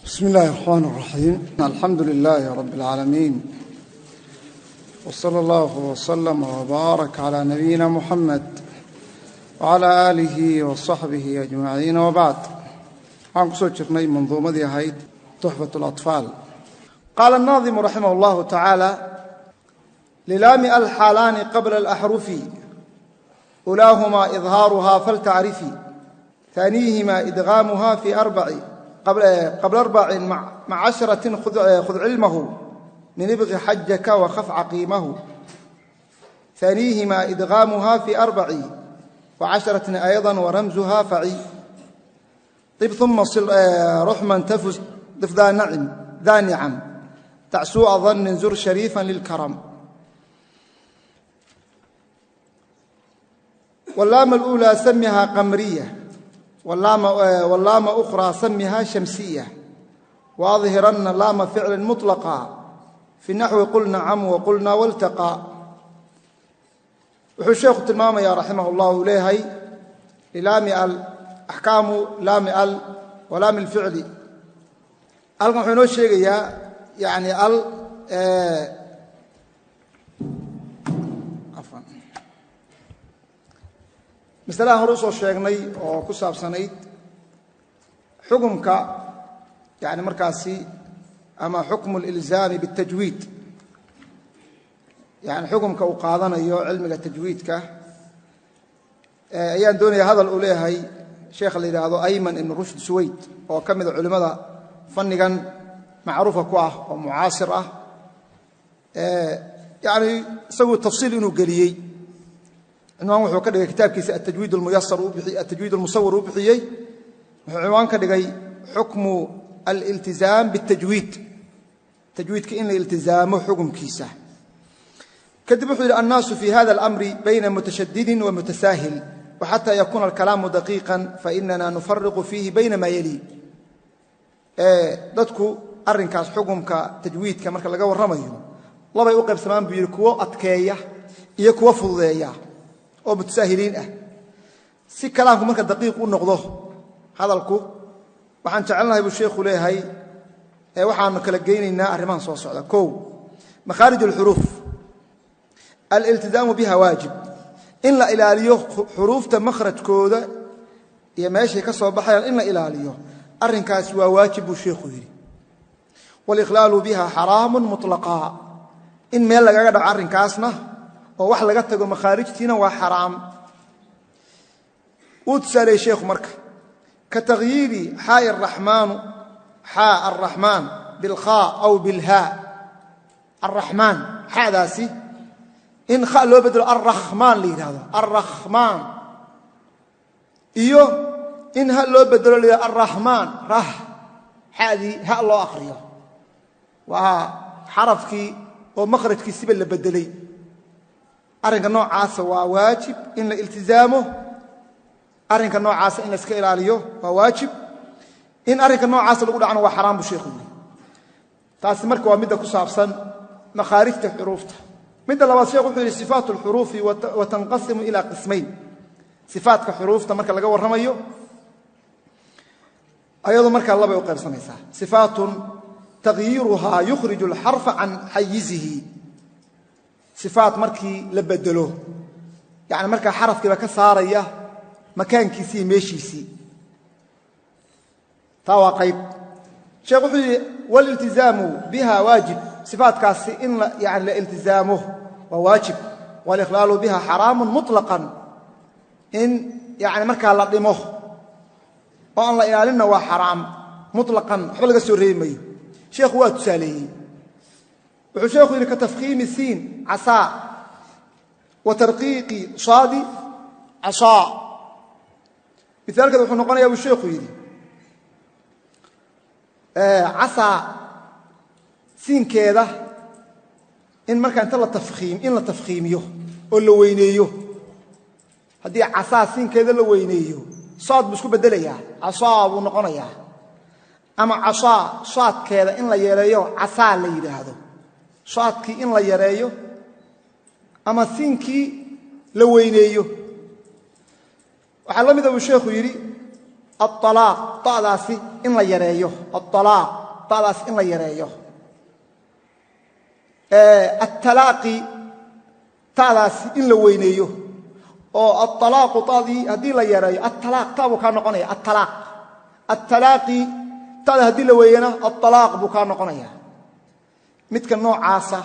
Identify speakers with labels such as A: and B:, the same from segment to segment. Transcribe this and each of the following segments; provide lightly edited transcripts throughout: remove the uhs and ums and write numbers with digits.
A: بسم الله الرحمن الرحيم. الحمد لله رب العالمين، وصلى الله وسلم وبارك على نبينا محمد وعلى آله وصحبه أجمعين، وبعد. waxaan kusoo jirnay manduumadii ahayd تحفة الأطفال. قال الناظم رحمه الله تعالى: للام الحالان قبل الأحرف أولاهما إظهارها فلتعرفي، ثانيهما إدغامها في قبل أربع مع عشرة خذ علمه من ابغ حجك وخف عقيمه، ثانيهما إدغامها في 14 أيضا ورمزها فعي، طب ثم صل رحما تفز ضف ذا نعم تعسوء ظن زر شريفا للكرم. واللام الأولى سمها قمرية، واللام أخرى سمها شمسية، وأظهرن لام فعل مطلقا في النحو قل نعم وقلنا والتقى. wuxuu sheekhu tilmaamayaa raximah allahu leeyahay lilaami al axkaamu laami al wa laami alficli. halkan wuxuu inoo sheegayaa yani al masalaha hore usoo sheegnay oo ku saabsanayd xukumka yani markaasi ama xukmu alilzaami biاtajwiid, yani xukumka uu qaadanayo cilmiga tajwiidka ayaan doonaya hadal uu leeyahay sheekha la yidhaahdo ayman ibn rushd suwayd oo ka mida culimmada fannigan macruufa ku ah oo mucaasir ah, yani isagu tafsiil inuu geliyey. cinwaan wuxuu ka dhigay kitaabkiisa atajwiid almusawar uu bixiyey, wuxuu cinwaan ka dhigay xukmu aliltizaam biاtajwiid, tajwiidka in la iltizaamo xukumkiisa. kadib wuxuu yidhi: annaasu fi hada alamri bayna mutashadidin wa mutasaahil, waxataa yakuuna alkalaamu daqiiqan fainana nufariqu fiihi bayna maa yali. dadku arrinkaas xukumka tajwiidka marka laga warramayo labay u qaybsamaan buu yidhi, kuwo adkeeya iyo kuwo fududeeya oo mutasaahiliin ah. si kalaamku marka daqiiq u noqdo hadalku, waxaan jecelnahay buu sheekhu leeyahay waxaanu kala geynaynaa arrimahan soo socda. kow, makhaarij alxuruuf aliltizaamu biha waajib, in la ilaaliyo xuruufta makhrajkooda iyo meeshay ka soo baxayaan in la ilaaliyo, arrinkaasi waa waajib buu sheekhu yidhi. walikhlaalu biha xaraamun muطlaqaa, in meel lagaga dhaco arrinkaasna oo wax laga tago makhaarijtiina waa xaraam. wuu tusaaleeyey sheekhu marka ka takhyiiri xaa arraxmaan bilkhaa aw bilhaa. arraxmaan xaadaasi in kha loo bedelo arrakhmaan la yidhahdo arrakhmaan, iyo in ha loo bedelo la yidhahdo arraxmaan rah, xaadii ha loo akhriyo. waa xarafkii oo makhrajkiisiba la bedelay. arrinka noocaasa waa waajib in la iltizaamo, arrinka noocaasa in la iska ilaaliyo waa waajib, in arrinka noocaasa lagu dhacno waa xaraam buu sheekhu yidhi. taasi marka waa midda ku saabsan makhaarijta xuruufta. midda labaad sheekhu wuxuu yidhi sifaat alxuruufi wa tanqasimu ilaa qismayn. sifaatka xuruufta marka laga warramayo ayadoo markaa labay u qaybsamaysaa: sifaatun takhyiiruhaa yukhriju alxarfa can xayizihi, sifaat markii la bedelo yani markaa xarafkiiba ka saaraya makaankiisii iyo meeshiisii, taa waa qayb. sheekh wuxuu yidhi waliltizaamu biha waajib, sifaatkaasi in yani la iltizaamo waa waajib. walikhlaalu biha xaraamun muطlaqan, in yani markaa la dhimo oo aan la ilaalinna waa xaraam muطlaqan, waxba laga soo reebi mayo. sheekhu waa tusaaleeyey. wuxuu sheekhu yidhi ka tafkhiimi siin casaa wa tarqiiqi saadi casaa. misaalkeeda wuxuu noqonayaa buu sheekhu yidhi casaa siinkeeda in markaa inta in la tafkhiimiyo oo la weyneeyo. haddii casaa siinkeeda la weyneeyo saad buu isku beddelayaa, casaa buu noqonayaa. ama casaa saadkeeda in la yeeleeyo casaa la yidhaahdo, saadkii in la yareeyo ama siinkii la weyneeyo. waxaa la mida buu sheekhu yidhi الطلاق طاداسي إن لا يريه الطلاق طاداسي إن لا يريه التلاقي طاداسي إن لا وينيه أو الطلاق طادي هدي لا يريه الطلاق تابو كان نقنيا التلاقي طاد هدي لا وينه الطلاق بو كان نقنيا متك النوع عاصة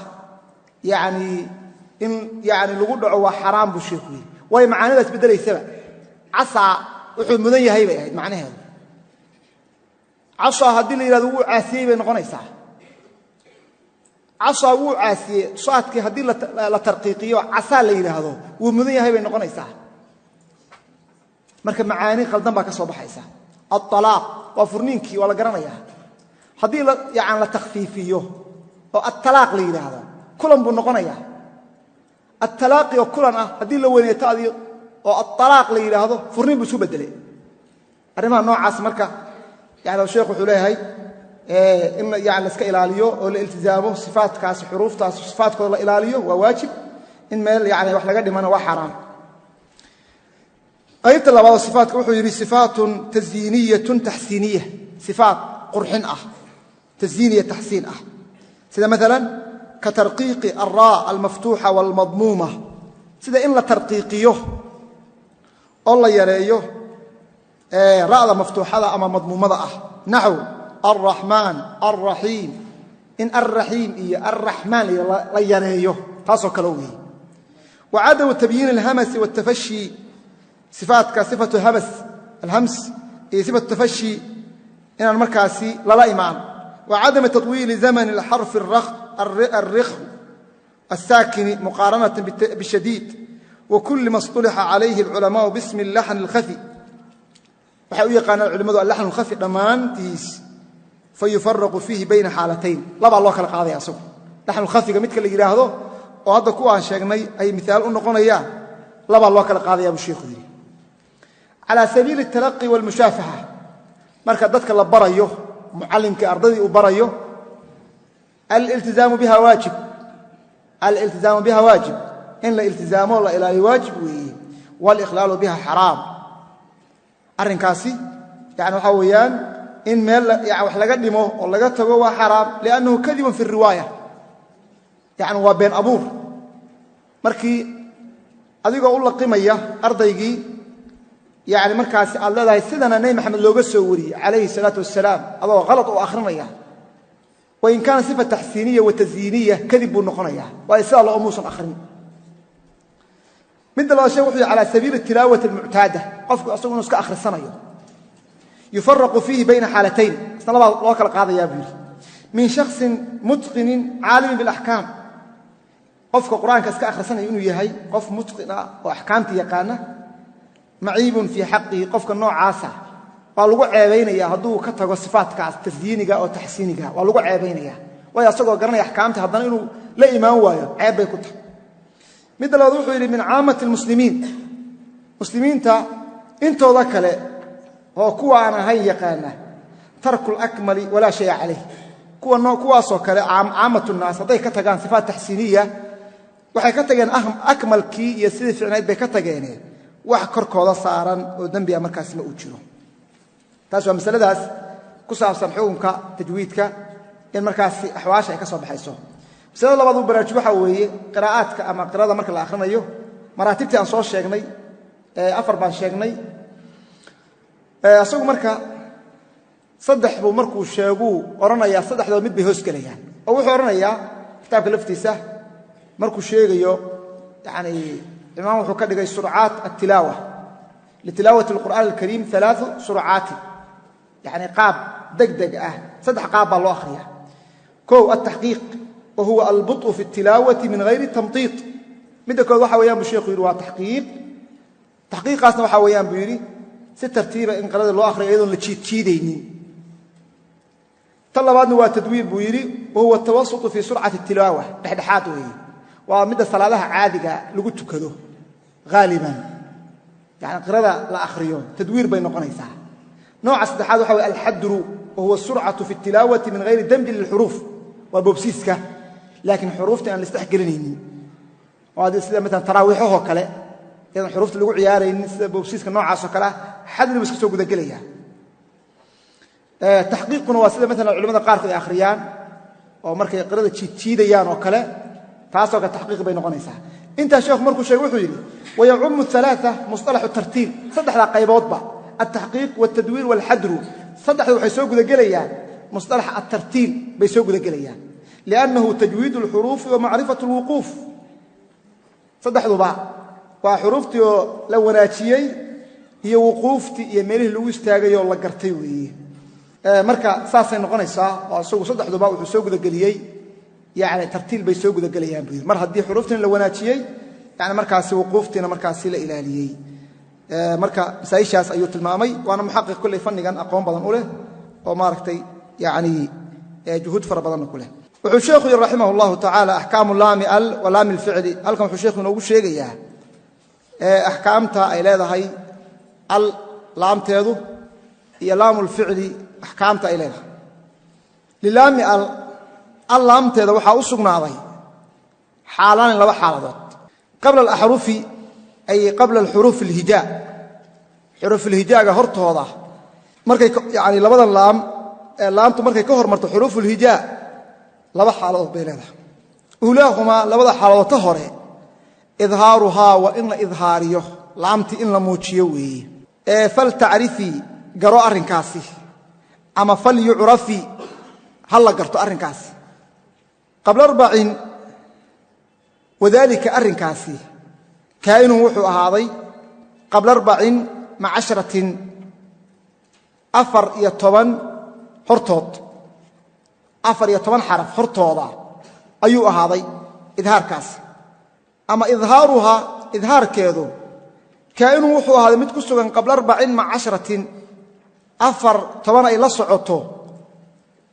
A: يعني إن يعني لو دعوا حرام بشيكوي واي معاني بس بدل يسبب عصا وحول مدن yahay bay ahayd macnaheedu عصا hadii la yiraahdo wuu caasiyay bay noqonaysaa عصا wuu caasiyay saadkii hadii la tarqiiqiyo عصا la yiraahdo wuu mudan yahay bay noqonaysaa marka macaani qaldan baa ka soo baxaysa الطلاق waa furniinkii waa la garanayaa hadii la yacan la takhfiifiyo oo الطلاق la yiraahdo kulan buu noqonayaa الطلاق oo kulan ah hadii la weyneeyo adiyo oo الطلاق la yiraahdo furniin buu soo bedelay arimaha noocaas marka yaani sheekhu wuxuu leeyahay in yaani iska ilaaliyo oo la iltizaamo sifaadkaas xuruuftaas sifaadkooda la ilaaliyo waa waajib in meel yaani wax laga dhimana waa xaraam ayta labaad sifaadka wuxuu yiri sifaatun tazyiniyatun tahsiniyah sifaat qurxin ah tazyiniyah tahsin ah sida mesela كترقيق الراء المفتوحة والمضمومة سيدا إن لا ترقيقيه الله يريه راء مفتوحة أما مضمومة نحو الرحمن الرحيم إن الرحيم إيه الرحمن لا يريه خاصة كلوه وعدم تبيين الهمس والتفشي صفات كصفة الهمس إيه صفة التفشي إن المركاسي لا إيمان وعدم تطويل زمن الحرف الرخو الساكن مقارنة بالشديد وكل ما اصطلح عليه العلماء باسم اللحن الخفي وحقيقة العلماء اللحن الخفي ضمانتيس فيفرق فيه بين حالتين لبا الله خلق هذا ياسو لحن الخفي مثل اللي يراهدو وهذا كو شيغني اي مثال نقونيا لبا الله خلق هذا يا ابو شيخ دي على سبيل التلقي والمشافهه marka dadka la barayo muallimka ardayda uu barayo الالتزام بها واجب الالتزام بها واجب إن الالتزام الله إلى واجب والإخلال بها حرام أرنكاسي يعني حويان إن مال يعني وحلا قدمه ولا قدمه حرام لأنه كذب في الرواية يعني هو بين أبور مركي أذيك أقول لك قيمة أرضيجي يعني مركز الله لا يسدنا نبي محمد لو بسوري عليه الصلاة والسلام الله غلط وآخرنا إياه وإن كان صفة تحسينية وتزيينية كذب النقنية وإساء الله أموسا آخرين من الله شيء على سبيل التلاوة المعتادة قفك أصلا نسك آخر السنة يفرق فيه بين حالتين الله أكل قاضي يا بيري من شخص متقن عالم بالأحكام قفك قرآن كسك آخر السنة يقول يهي قف متقن وأحكامتي يقانا معيب في حقه قفك النوع عاسى waa lagu ceebeynaya haduu ka tago sifaadkaas tasdiiniga oo tahsiiniga waa lagu ceebeynaya way asagoo garanay ahkaamta hadana inuu la iimaan waayo ceeb bay ku tahay mid labaad wuxuu yiri min aamati muslimiinta intooda kale oo kuwa aan ahay yaqaana tarkul akmali wala shay alayh kuwaasoo kale aamatu naas haday ka tagaan sifaat tahsiiniya waxay ka tageen akmalkii iyo sidii fiicnayd bay ka tageen wax korkooda saaran oo dambiga markaas ma u jiro taas waa masaladaas ku saabsan xukunka tajwiidka in markaas ahwaasha ay ka soo baxayso masalada labaad uu baraajiyo waxa weeye qiraa'aadka ama qiraa'ada marka la akhrinayo maraatibtii aan soo sheegnay afar baan sheegnay asagu marka saddex buu markuu sheego oranaya saddexdood mid bay hoos galayaan oo wuxuu oranayaa kitaabka laftiisa markuu sheegayo yani imaam wuxuu ka dhigay sur'aat at-tilaawa لتلاوة القرآن الكريم 3 سرعات يعني قاب دقدق صدح قاب الله أخريها كو التحقيق وهو البطء في التلاوة من غير التمطيط مدك وحا ويان بشيخ يروى تحقيق أصلا وحا ويان بيري سترتيبة إن قرد الله أخرى أيضا لتشيديني طلبات نوى تدوير بيري وهو التوسط في سرعة التلاوة دحدحاته ومدى صلاة عادقة لقلت كذو غالبا يعني قراءة لا أخريون تدوير بين قنيسة نوع السدحات هو الحدر وهو السرعة في التلاوة من غير دمج للحروف والبوبسيسكا لكن حروف أن نستحقرنين وهذا السيدة مثلا تراويحه وكلا إذا حروف اللي عيارين بوبسيسكا نوع عصا كلا حد اللي بسكسوه قد قليها taxqiiquna waa sida maalan culimada qaarkood ay akhriyaan oo markay qirada jiidayaan oo kale taasoo ka taxqiiq bay noqonaysaa inta sheekhu markuu sheegay wuxuu yiri ويعم الثلاثة مصطلح الترتيب صدح لا قيبوت با التحقيق والتدوير والحدر صدح waxay soo guda galayaan مصطلح الترتيب bay soo guda galayaan لأنه تجويد الحروف ومعرفة الوقوف صدحdu ba waa xuruftii oo la wanaajiyay iyo wuquuftii iyo meelihii lagu istaagay oo la gartay weeye marka saasay noqonaysaa oo isagu saddexdu ba wuxuu soo guda galiyay yaani tartiil bay soo guda galayaan buu mar haddii xuruftii la wanaajiyay يعني markaasi wuquuftiina markaasi la ilaaliyay marka saayishaas ayuu tilmaamay waana muhaqiq kulli fannigan aqoon badan u leh oo maaragtay yaani juhud fara badan ku leh wuxuu sheekhu rahimahullahu ta'ala ahkaamu laami al wa laami al fi'li halkan wuxuu sheekhu inoogu sheegayaa ahkaamta ay leedahay al laamteedu iyo laamu al fi'li ahkaamta ay leedahay lilaami al laamteeda waxa u sugnaaday xaalan laba xaaladood قبل الأحرف أي قبل الحروف الهجاء حروف الهجاء هرتوضة مركي يعني لبدا لامتو مركي كهر مرتو حروف الهجاء لبا حالات بينها أولاهما لبدا حالات طهر إظهارها وإن إظهاريه لامتي إن لموتشيوي فلتعرفي قراء الرنكاسي أما فليعرفي هلا قرتو الرنكاسي قبل 40 وذلك أرنكاسي كائن وحو هذا قبل 40 مع 10 أفر يطبن هرتوض أفر يطبن حرف هرتوضا أيو هذا إظهار كاسي أما إظهارها إظهار كيدو كائن وحو هذا متكسوغن قبل 40 مع 10 أفر طبن أي لصعوتو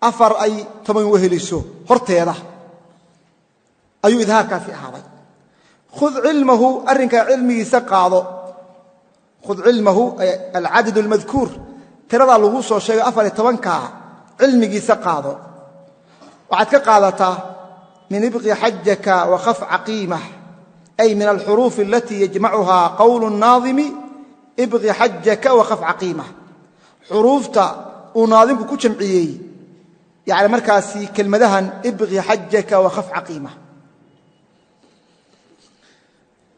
A: أفر أي طبن وهليسو هرتيضا أيو إظهار كافي هذا خذ علمه أرنك علمي سقاضه خذ علمه العدد المذكور ترى الله سو شيء أفر يتوانكا علمي سقاضه وعدك قادته من ابغي حجك وخف عقيمه أي من الحروف التي يجمعها قول الناظم ابغي حجك وخف عقيمه حروفتا وناظمك كجمعيي يعني مركاسي كلمة دهن ابغي حجك وخف عقيمه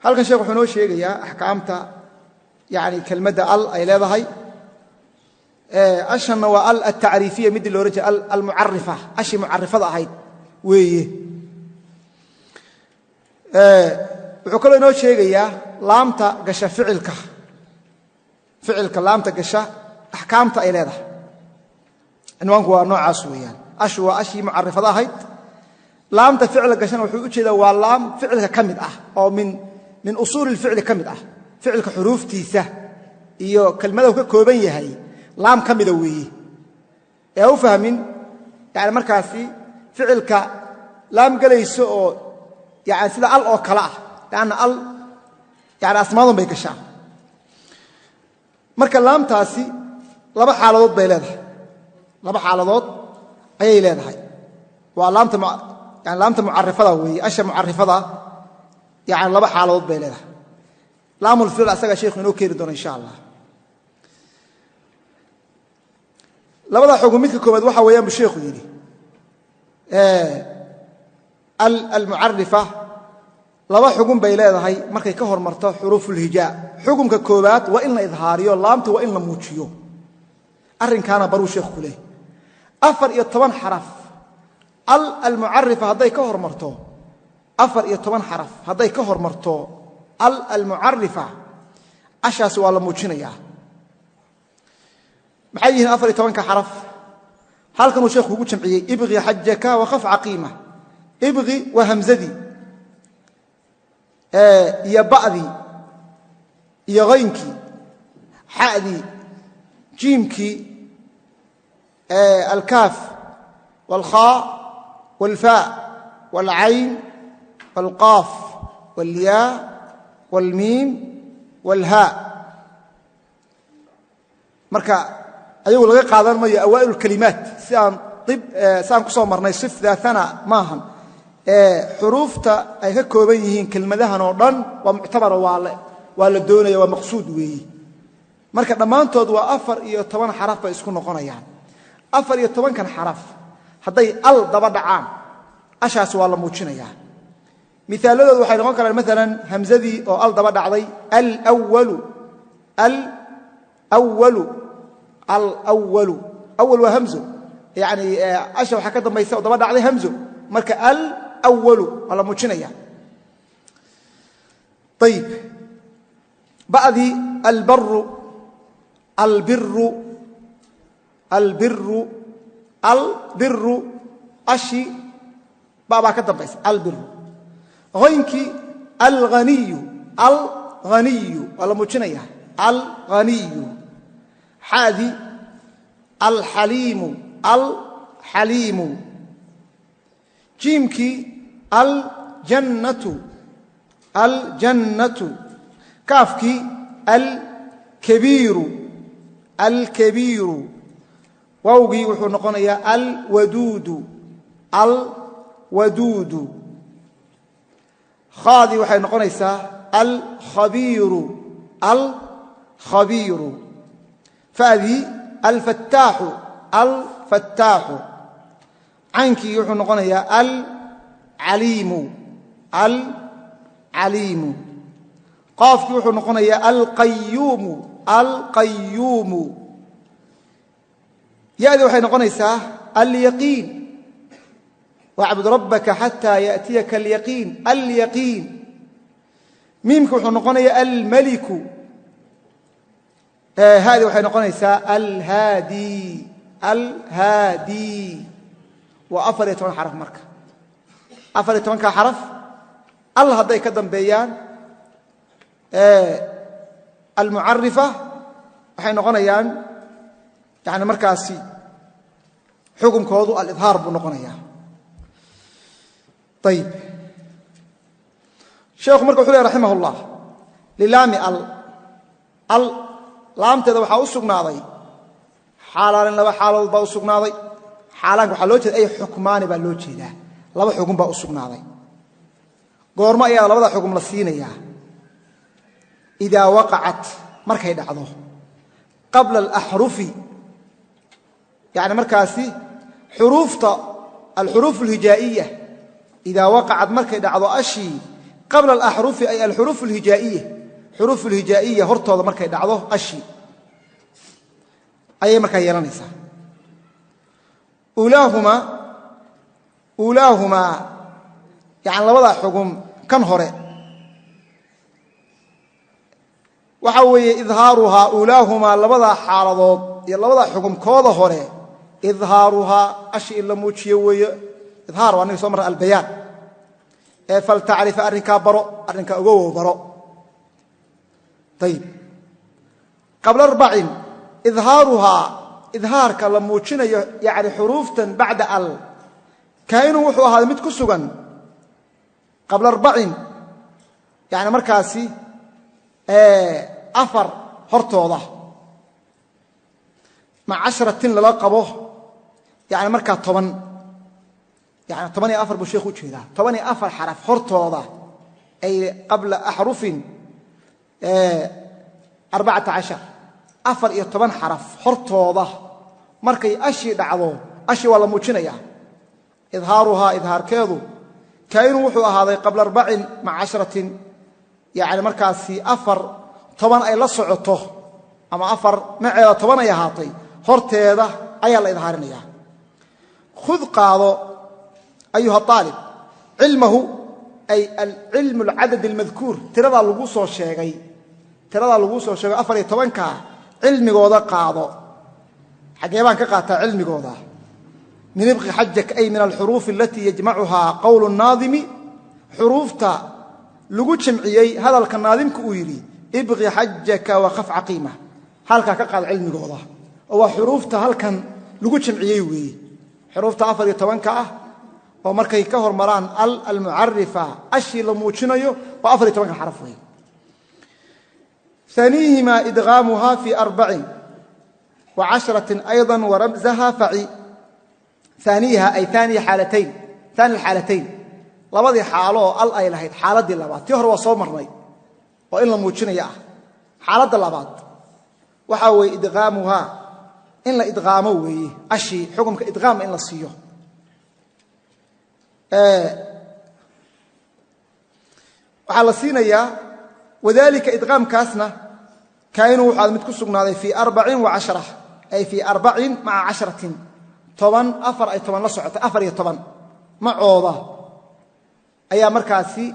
A: هل كان شيخ وحنو شيغيا احكامتا يعني كلمه ال اي لهي اشن وال التعريفيه مد لو رجع المعرفه اشي معرفه اهيد ويه wuxuu kale inoo sheegayaa laamta gasha ficilka laamta gasha ahkaamta ay leedahay inwaanku waa noocaas weeyaan ashu waa ashi mu'arrifada ahayd laamta ficilka gashana wuxuu u jeedaa waa laam ficilka kamid ah oo min usul الفعل kamid ah ficilka xuruuftiisa iyo kelmada uu ka kooban yahay laam kamid weeye ee u fahmin yaani markaasi ficilka laam galayso oo yaani sida al oo kala ah yaani al yaani asmaadun bay gashaa marka laamtaasi laba xaaladood bay leedahay laba xaaladood ayay leedahay waa laamta يعني لامta mu'arrifada weeye asha mu'arrifada يعني laba xaaladood bay leedahay laamul fi'l asaga sheekhu inoo keeri doono insha Allah labada xukun midka koobaad waxa weeyaan sheekhu yiri al mu'arrifa laba xukun bay leedahay markay ka hormarto xuruful hijaa xukunka koobaad waa in la idhaariyo laamta waa in la muujiyo arrinkaana baru sheekhu leeyahay 14 xaraf المعرفة هذي كهر مرتو أفر يتمن حرف هذي كهر مرتو المعرفة أشاس ولا موجينيا محيين أفر يتمن كحرف هل كانوا شيخ وجود شمعي ابغي حجك وخف عقيمة ابغي وهمزدي يا بعضي يا غينكي حادي جيمكي الكاف والخاء والفاء والعين والقاف والياء والميم والهاء marka ayagu laga qaadan maayo awaail kalimaat saan ku soo marnay sif daatana maahan xuruufta ay ka kooban yihiin kelmadahan oo dhan waa mu'tabar waa la doonaya waa maqsuud weey marka dhamaantood waa 14 xaraf bay isku noqonayaan 14 kan xaraf hadday al daba dhacaan ashaas waa la muujinayaa misaaladoodu waxay noqon karaan maalan hamzadii oo al daba dhacday al-awwalu awwal waa hamzo yani asha waxaa ka dambaysa oo daba dhacday hamzo marka al-awwalu waa la muujinaya ayib ba'dii albaru ashi baa ka dambaysa albiru hoynkii alghaniyu waa la muujinaya alghaniyu xaadi alxaliimu jiimkii aljannatu kaafkii alkabiiru waawgii wuxuu noqonayaa alwaduudu khaadii waxay noqonaysaa alkhabiiru fa'dii alfattaaxu caynkii wuxuu noqonayaa alcaliimu qaafkii wuxuu noqonayaa alqayuumu ya'dii waxay noqonaysaa alyaqiin wacbud rabbaka xataa yaأtiyaka alyaqiin miimka wuxuu noqonayaa almaliku haadii waxay noqonaysaa alhaadi waa 14 xaraf marka 14ka xaraf al hadday ka dambeeyaan almucarifa waxay noqonayaan yani markaasi xukunkoodu alidhaar buu noqonayaa ayib sheekhu marka wuxuu ley raximah اllah lilaami al laamteeda waxaa u sugnaaday xaalaanin laba xaaladood baa u sugnaaday xaalaanka waxaa loo jeeda ay xukmaani baa loo jeedaa laba xukun baa u sugnaaday goormo ayaa labada xukun la siinayaa idaa waqacat markay dhacdo qabla alaxrufi yani markaasi xuruufta alxuruuf alhijaa'iya idaa waqacat markay dhacdo ashii qabla alaxrufi ay alxuruuf alhijaa'iya xuruuf alhijaa'iya hortooda markay dhacdo ashii ayay markaa yeelanaysaa ulaahumaa yani labada xugum kan hore waxaa weeye idhaaruhaa ulaahumaa labada xaaladood iyo labada xugumkooda hore idhaaruhaa ashi in la muujiyo weeye idhaar waa ninka soo marra albayaan ee faltacrifa arrinkaa baro arrinkaa ogowow baro ayib qabla 4 idhaaruhaa idhaarka la muujinayo yani xuruuftan bacda al kainuu wuxuu ahaaday mid ku sugan qabla 4 yani markaasi 4 hortooda maca 10 lala qabo yani markaa 10 yani 14 buu sheekhu u jeedaa 14 xaraf hortooda ay qabla axrufin 14 14 xaraf hortooda markay ashii dhacdo ashii waa la muujinayaa idhaaruhaa idhaarkeedu kainuu wuxuu ahaaday qabla 4 maca 10 yani markaasi 10 ay la socoto ama 4 maceeda 10 ay ahaatay horteeda ayaa la idhaarinayaa khud qaado ayuha aalib cilmahu ay alcilmu alcadad almadkuur tiradaa lagu soo sheegay 14ka cilmigooda qaado xaggee baan ka qaataa cilmigooda min ibqi xajak ay min alxuruuf alatii yajmacuhaa qowlu naadimi xuruufta lagu jamciyey hadalka naadimka uu yidhi ibqi xajaka waqaf caqiima halkaa ka qaado cilmigooda oo waa xuruufta halkan lagu jamciyey weeye xuruufta 14ka ah oo markay ka hormaraan almucarifa ashii la muujinayo waa 14ka xaraf weeye ثانيهما إدغامها في 4 و10 أيضا ورمزها فعي ثانيها أي ثاني الحالتين labadii xaalo al ay lahayd xaaladii labaad tii hore waa soo marnay oo in la muujinaya ah xaaladda labaad waxa weeye idghaamuha in la idqaamo weeye ashii xukumka idqaam in la siiyo waxaa la siinayaa wadalika idqaamkaasna kainuu waxaad mid ku sugnaaday fii 40 ay fii 40 maca 10 toban afar ay toban la socotay 14 macooda ayaa markaasi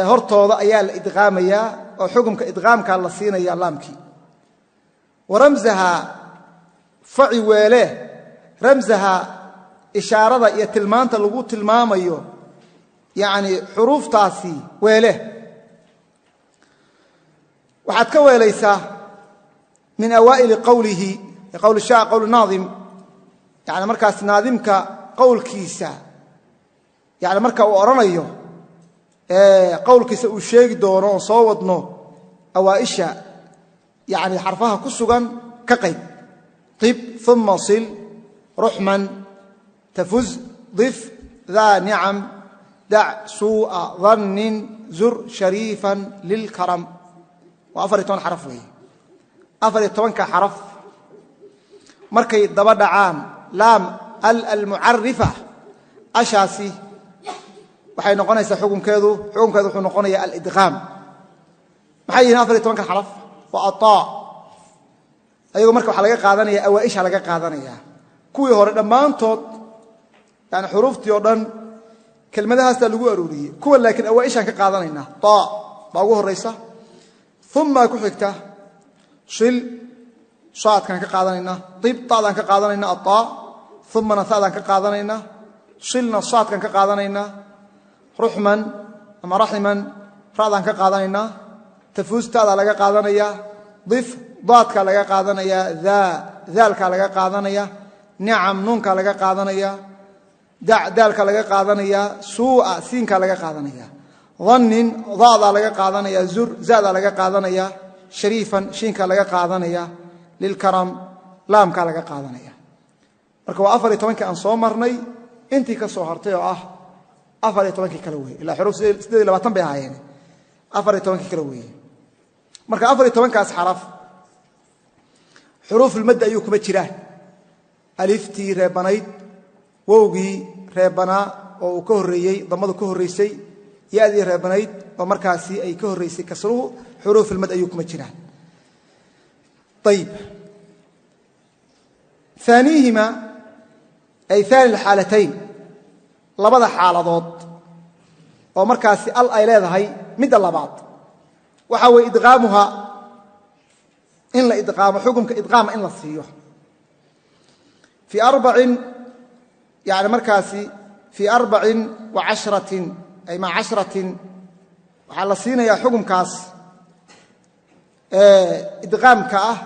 A: hortooda ayaa la idqaamayaa oo xukumka idqaamka la siinaya laamkii waramzaha faci weele ramzaha ishaarada iyo tilmaanta lagu tilmaamayo yani xuruuftaasi weele waxaad ka weelaysaa min awaa'ili qawlihi qawl shaacir qawl naadim yani markaas naadimka qowlkiisa yani marka uu oranayo qowlkiisa uu sheegi doono oo soo wadno awaaisha yani xarfaha ku sugan ka qayb طib ثuma sil ruxman tafuz ضif ذا nicam dac suuءa dhannin zur shariifan lilkaram waa 14 xaraf weeye 14ka xaraf markay daba dhacaan laam almucarifa ashaasi waxay noqonaysaa xukunkeedu wuxuu noqonayaa alidqaam maxay yihiin 14ka xaraf waa ataa ayagoo marka waxa laga qaadanaya awaaisha laga qaadanaya kuwii hore dhammaantood yani xuruuftii oo dhan kelmadahaasa lagu arooriyey kuwa laakiin awaaishaan ka qaadanaynaa taa baa ugu horaysa uma ku xigta shil shaadkaan ka qaadanaynaa dib ta'daan ka qaadanaynaa ataa umana ta'daan ka qaadanaynaa shilna shaadkaan ka qaadanaynaa ruxman ama raximan ra'daan ka qaadanaynaa tafuus ta'daa laga qaadanayaa dif daadkaa laga qaadanayaa daalkaa laga qaadanayaa nicam nuunkaa laga qaadanayaa daalka laga qaadanayaa suu'a siinkaa laga qaadanayaa dhannin da'daa laga qaadanayaa zur za'daa laga qaadanayaa shariifan shiinkaa laga qaadanayaa lilkaram laamkaa laga qaadanaya marka waa 14 aan soo marnay intii ka soo hartay oo ah 14 kala weeye ilaa xuruuf 28 bay ahaayeen 14 kala weeye marka 14kaas xaraf xuruuf almad ayuu kuma jiraan aliftii reebanayd wowgii reebanaa oo uu ka horeeyey damadu ka horeysay yaadii reebanayd oo markaasi ay ka horeysay kasruhu xuruuf almad ayuu kuma jiraan طيب ثانيهما أي ثاني الحالتين لبدا حالضود ومركاسي ال أي ليدهي مد لبعض وحاول إدغامها إن لا إدغام حكم كإدغام إن لا تصيح في 4 يعني مركاسي في 14 أي مع 10 وحال الصين يا حكم كاس إدغام كأه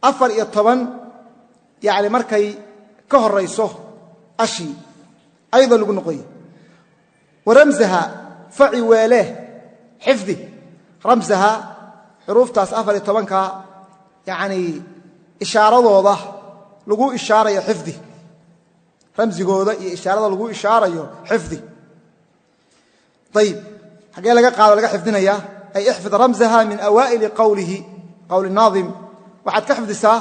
A: 14 يعني مركي كهر ريسه أشي أيضا لقنقي ورمزها فعي وله حفظي رمزها حروف تاس 14 يعني إشارة وضح لقو إشارة يا حفظي رمزي قوضة إشارة لقو إشارة يا حفظي طيب حقا لقا قال لقا حفظنا إياه أي احفظ رمزها من أوائل قوله قول الناظم waxaad ka xifdisaa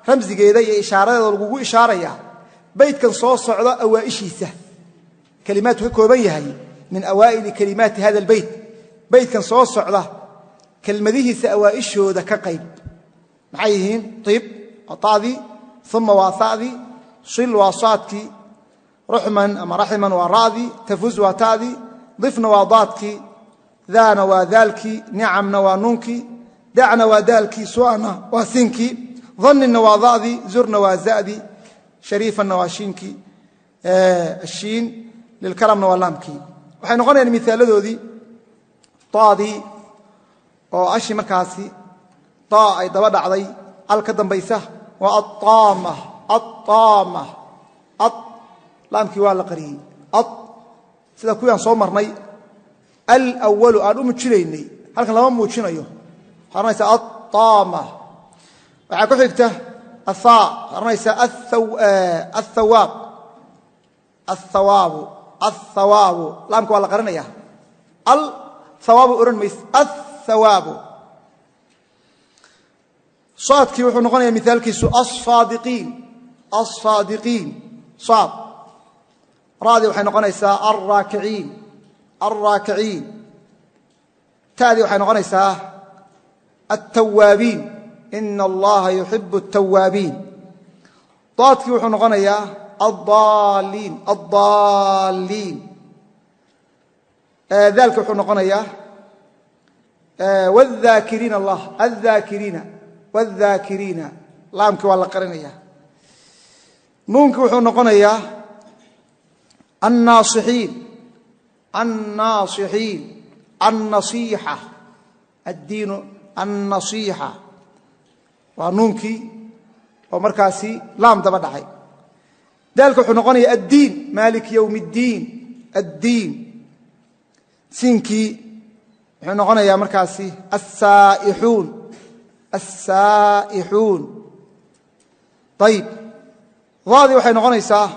A: ramsigeeda iyo ishaaradeeda lagu ishaaraya beydkan soo socda awaaishiisa kalimaadku ka kooban yahay min awaa'il kalimaat hada albayt beydkan soo socda kelmadihiisa awaaishooda ka qayb maxay yihiin tib ataadi thumma wasaadi shil wasaadki ruhman ama rahiman wa raadi tafuz wa taadi ضفنا وضادki ذانا وذالكي نعمنا ونونكي دعنا ودالكي سوانا وسينكي ظننا وضادي زرنا وزادي شريفنا وشينكي الشين للكرم واللامكي وحين نقول المثال ذي طادي أو أشي مركاسي طا أي دبدا عضي الكدم بيسه والطامة الطامة لامكي ولا قري sida kuwaan soo marnay al-awwal aan u mujinaynay halkan lama muujinayo qarnaysa at-taama waxa ku xigta afa qarnaysa ath-thawab ath-thawab laamka wala qaranaya al-thawab oran mays ath-thawab صادكي وحو نقونيا مثالكيسو الصادقين صاد راضي وحي نقونيسا الراكعين تادي وحي نقونيسا التوابين إن الله يحب التوابين ضادكي وحو نقونيا الضالين ذلك وحو نقونيا والذاكرين الله والذاكرين لامك والله قرنيا نونك وحو نقونيا الناصحين النصيحة الدين النصيحة ونونكي ومركاسي لام دبا دحاي ذلك وحو نقونيا الدين مالك يوم الدين سينكي وحو نقونيا مركاسي السائحون طيب ضادي وحي نقونيسا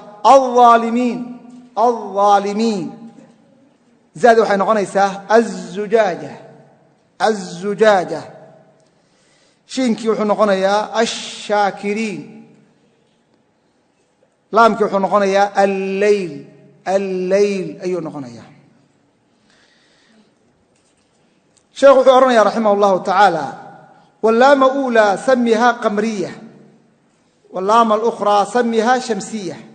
A: الظالمين زاد وحي نقونيسا الزجاجة شينكي وحو نقونيا الشاكرين لامكي وحو نقونيا الليل أيو نقونيا شيخ وحو أرنيا رحمه الله تعالى واللام أولى سميها قمرية واللام الأخرى سميها شمسية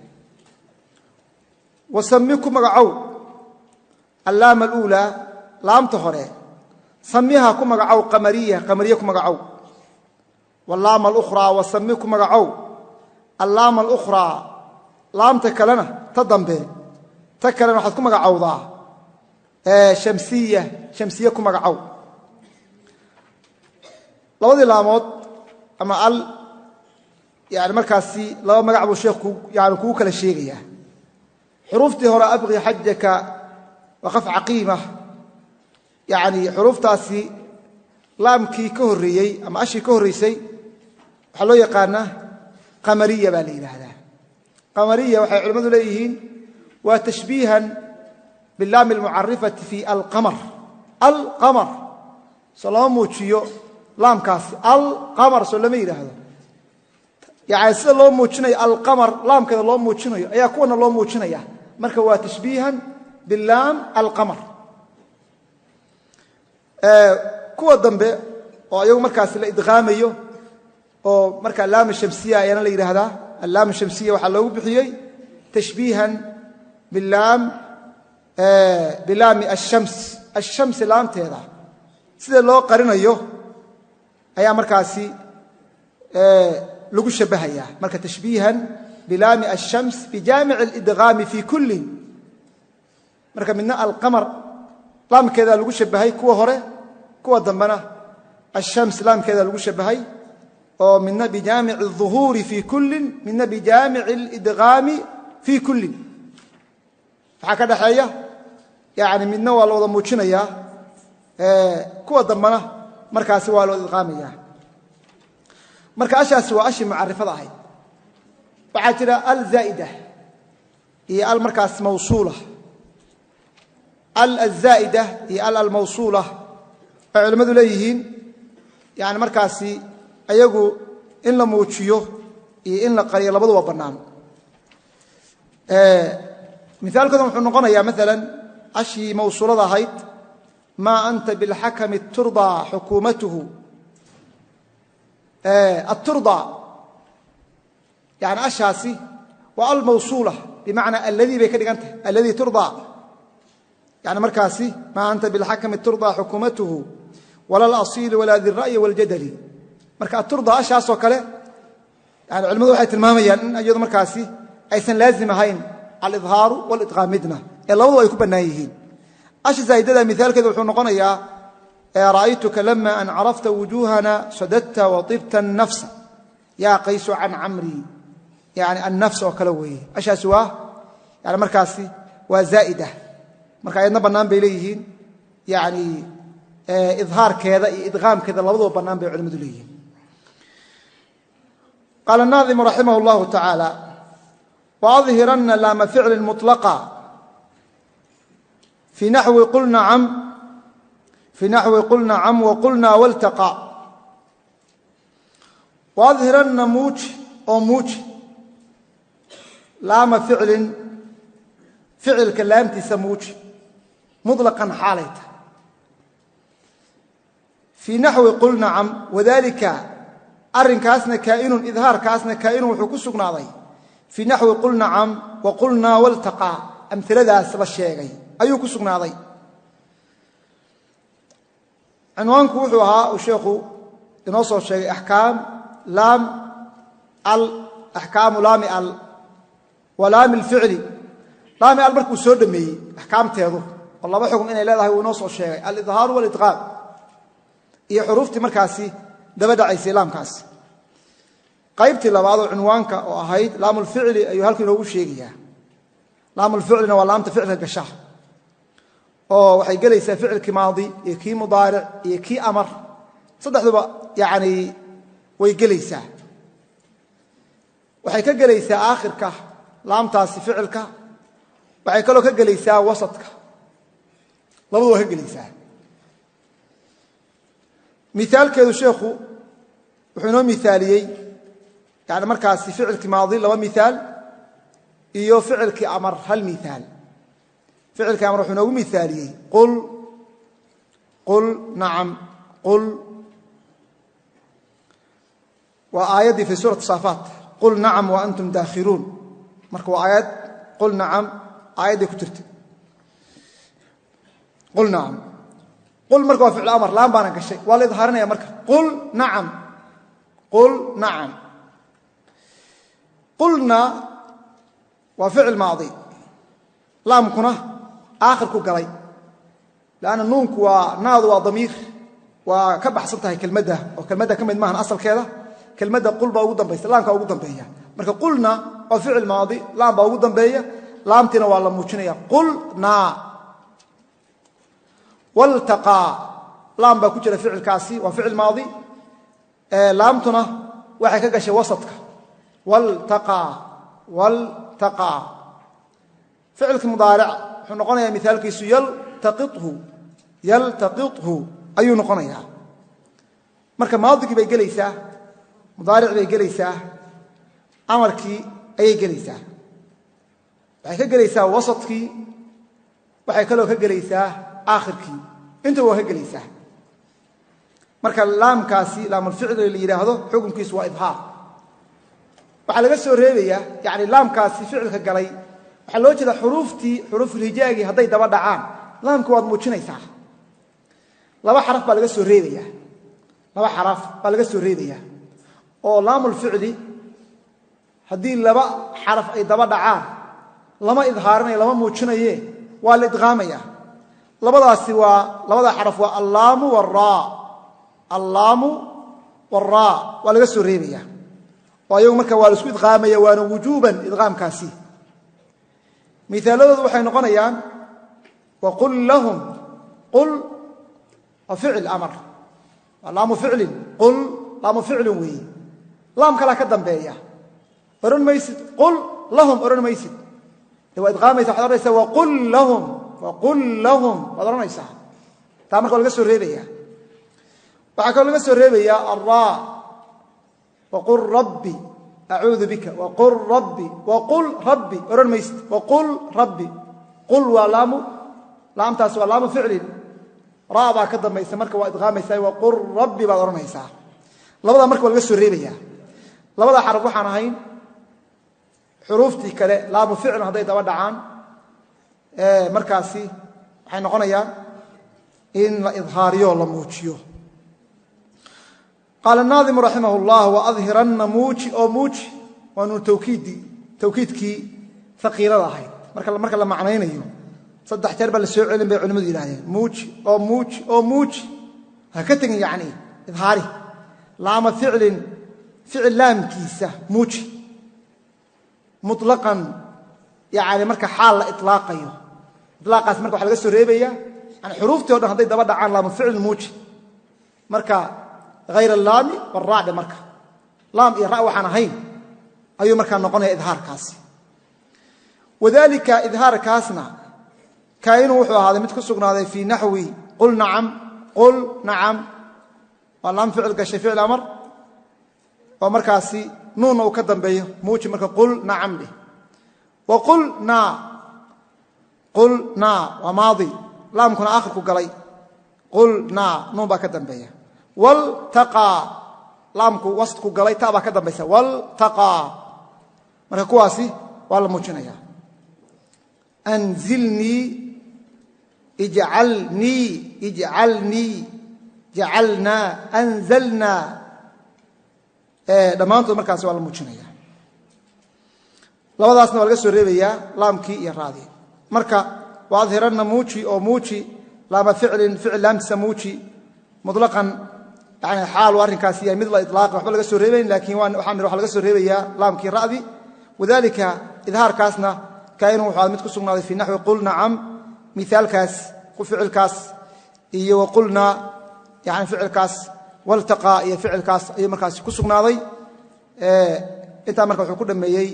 A: وسميكم مقعو اللام الأولى لام تهري سميها كم مقعو قمرية كم مقعو واللام الأخرى وسميكم مقعو اللام الأخرى لام تكلنا تضمبه تكلنا حدكم مقعو ضا شمسية كم مقعو labadii laamood ama al yaani markaasi laba magac buu sheekhu yaani ku kala sheegaya xuruftii hore abqi hajjaka waqaf aqima yaani xuruftaasi laamkii ka horeeyay ama ashi ka horeysay waxa loo yaqaan qamariya baa la yiraahdaa qamariya waxay culimadu leeyihiin waa tashbiihan billaam almu'arrifati fi alqamar salaamu jiyo laamkaasi alqamar soo lama yiraahdo yaani sida loo muujinayo alqamar laamkeeda loo muujinayo ayaa kuwana loo muujinaya marka waa tashbiihan billaam alqamar kuwa dambe oo ayagu markaas la idqaamayo oo marka laam shamsiya ayana la yiraahdaa laam shamsiya waxa loogu bixiyay tashbiihan billaam ash-shams laamteeda sida loo qarinayo ayaa markaasi lagu shabahayaa marka tashbiihan bilaami ash-shams bijami' al-idgham fi kulli marka midna al-qamar laamkeeda lagu shabahay kuwa hore kuwa dambana ash-shams laamkeeda lagu shabahay oo midna bijami' adh-dhuhur fi kulli midna bijami' al-idgham fi kulli waxa ka dhaxeeya yaani midna waa la wada muujinaya kuwa dambana markaasi waa loo idqaamaya marka ashaasi waa ashi mu'arrifada ahayd waxa jira al zaida iyo al markaas mawsuula al zaida iyo al mawsuula culimadu leeyihiin yaani markaasi ayagu in la muujiyo iyo in la qariyo labaduba banaan مثالكم wuxuu noqonayaa مثلا ashi mawsuulada ahayd ما أنت بالحكم ترضى حكومته الترضى يعني أشاسي والموصولة بمعنى الذي بيكدك أنت الذي ترضى يعني مركاسي ما أنت بالحكم ترضى حكومته ولا الأصيل ولا ذي الرأي والجدل مركا ترضى أشاس وكله يعني علماء waxay tilmaamayaan in ayadu markaasi aysan laazim ahayn al-idhar wal-idgham midna ee labadu ay ku banaan yihiin ashi zaidada mithaalkeedu wuxuu noqonayaa ra'aytuka lamma an arafta wujuhana sadadta wa tibta an-nafs ya qaysu an amri yani an-nafs oo kala weeye ashaas waa yani markaasi waa zaida marka ayadna banaan bay leeyihiin yani idhaarkeeda iyo idghaamkeeda labadu banaan bay culimadu leeyihiin قال الناظم رحمه الله تعالى وأظهرن لام فعل مطلقا في نحو قلنا عم وقلنا والتقى waadhiranna muuji oo muuji laama ficilka laamtiisa muuji muطlaqan xaalayta fii naxwi qul nacam wadalika arrinkaasna kaa'inun idhaarkaasna kaa'inun wuxuu ku sugnaaday fii naxwi qul nacam wa qulnaa waltaqaa amiladaas la sheegay ayuu ku sugnaaday cinwaanku wuxuu ahaa uu sheekhu inoo soo sheegay axkaamu laami al wa laami alficli laami al markuu soo dhameeyey axkaamteedu oo laba xukm inay leedahay uu inoo soo sheegay alidhaaru walidqaam iyo xuruuftii markaasi daba dhacaysay laamkaasi qaybtii labaadoo cinwaanka oo ahayd laamulficli ayuu halka inoogu sheegayaa laamulficlina waa laamta ficilka gasha oo waxay gelaysaa ficilkii maadi iyo kii mudaaric iyo kii amar saddexduba yani way gelaysaa waxay ka gelaysaa aakhirka laamtaasi ficilka waxay kaloo ka gelaysaa wasadka labadu waa ka gelaysaa miaalkeedu sheekhu wuxuu inoo miaaliyey yani markaasi ficilkii maadi laba miaal iyo ficilkii amar hal miaal ficilkii amar wuxuu inoogu miaaliyey qul nacam qul waa aayaddii fii suurati saafaat qul nacam wa antum daakhiluun marka waa aayad qul nacam aayadday ku jirtay qul nacam qul marka waa ficil amar laan baana gashay waa la idhaarinaya marka qul nacam qulna waa ficil maadi laamkuna aakhirku galay lanna nuunku naadu waa damiir waa ka baxsan tahay kelmadda oo kelmadda ka mid maahan asalkeeda kelmadda qul baa ugu dambaysa laamkaa ugu dambeeya marka qulna waa ficil maadi laam baa ugu dambeeya laamtiina waa la muujinaya qulna waltaqaa laam baa ku jira ficilkaasi waa ficil maadi laamtuna waxay ka gashay wasadka waltaqaa ficilkii mudaaric wuxuu noqonayaa miaalkiisu yaltaqithu ayuu noqonayaa marka maadigii bay gelaysaa mudaaric bay gelaysaa amarkii ayay gelaysaa waxay ka gelaysaa wasadkii waxay kaloo ka gelaysaa aakhirkii inta waa ka gelaysaa marka laamkaasi laamulficli la yidhaahdo xukunkiisu waa idhaar waxaa laga soo reebayaa yani laamkaasi ficilka galay waxaa loo jeeda xuruufulhijaagii hadday daba dhacaan laamka waad muujinaysaa laba xaraf baa laga soo reebayaa oo laamulficli haddii laba xaraf ay daba dhacaan lama idhaarinayo lama muujinaye waa la idqaamaya labadaasi labada xaraf waa allaamu wاraa waa laga soo reebaya oo ayagu marka waa la isku idqaamaya waana wujuuban idqaamkaasi miaaladoodu waxay noqonayaan waqul lahum qul waa ficil amar waa laamu ficlin qul laamu ficlin weeye laam kalaa ka dambeeya odhan maysid qul lahum odhan maysid waa idqaamaysa waxad odhanaysaa waqul lahum waad odhanaysaa taa marka waa laga soo reebaya waxaa kaloo laga soo reebayaa alraa waqul rabbi acuudu bika waqul rabbi odhan maysid waqul rabbi qul waa laamtaas waa laamu ficlin raa baa ka dambaysa marka waa idqaamaysaa waqul rabbi baad odhanaysaa labadaa marka waa laga soo reebayaa labadaa xaraf waxaan ahayn xuruuftii kale laamu ficlin hadday daba dhacaan markaasi waxay noqonayaan in la idhaariyo la muujiyo qaala naadimu raximah اllah waadhiranna muuji oo muuji waa nuun tawkiidkii haqiilada ahayd marka la macnaynayo 3 jeer baa la soo celin bay culimmadu yidhahdeen muuji oo muuji ha ka tegin yani idhaari laama ficil laamkiisa muuji muطlaqan yani marka xaal la ilaaqayo ilaaqaas marka waxa laga soo reebaya yani xuruuftii o dhan hadday daba dhacaan laamu ficil muuji marka hayr alaami waraadhe marka laam iyo ra waxaan ahayn ayuu markaa noqonaya idhaarkaasi wadalika idhaarkaasna kaa'inuu wuxuu ahaaday mid ku sugnaaday fii naxwi qul nacam waa laam ficil gashay ficil amar ومركاسي نون وكدن بيه موجي مركا قل نعم له قلنا وماضي لام كنا آخر كقلي قلنا نون باكدن بيه والتقى لام كو وسط كقلي تابا كدن بيه والتقى مركا كواسي والله موجينيا أنزلني اجعلني جعلنا أنزلنا dhammaantood markaasi waa la muujinaya labadaasna waa laga soo reebayaa laamkii iyo raadii marka waadhiranna muuji oo muuji laama ficlin ficil laamtiisa muuji mutlaqan yani xaal arrinkaasi yahay mid la itlaaq waxba laga soo reebayn laakiin waxa laga soo reebayaa laamkii raadii wadaalika idhaarkaasna kaayinu wuxuu mid ku sugnaaday fi naxwi qul nacam mithaalkaas ku ficilkaas iyo qulna yani ficilkaas والتقى iyo ficilkaas ay markaas ku sugnaaday inta markaa wuxuu ku dhameeyay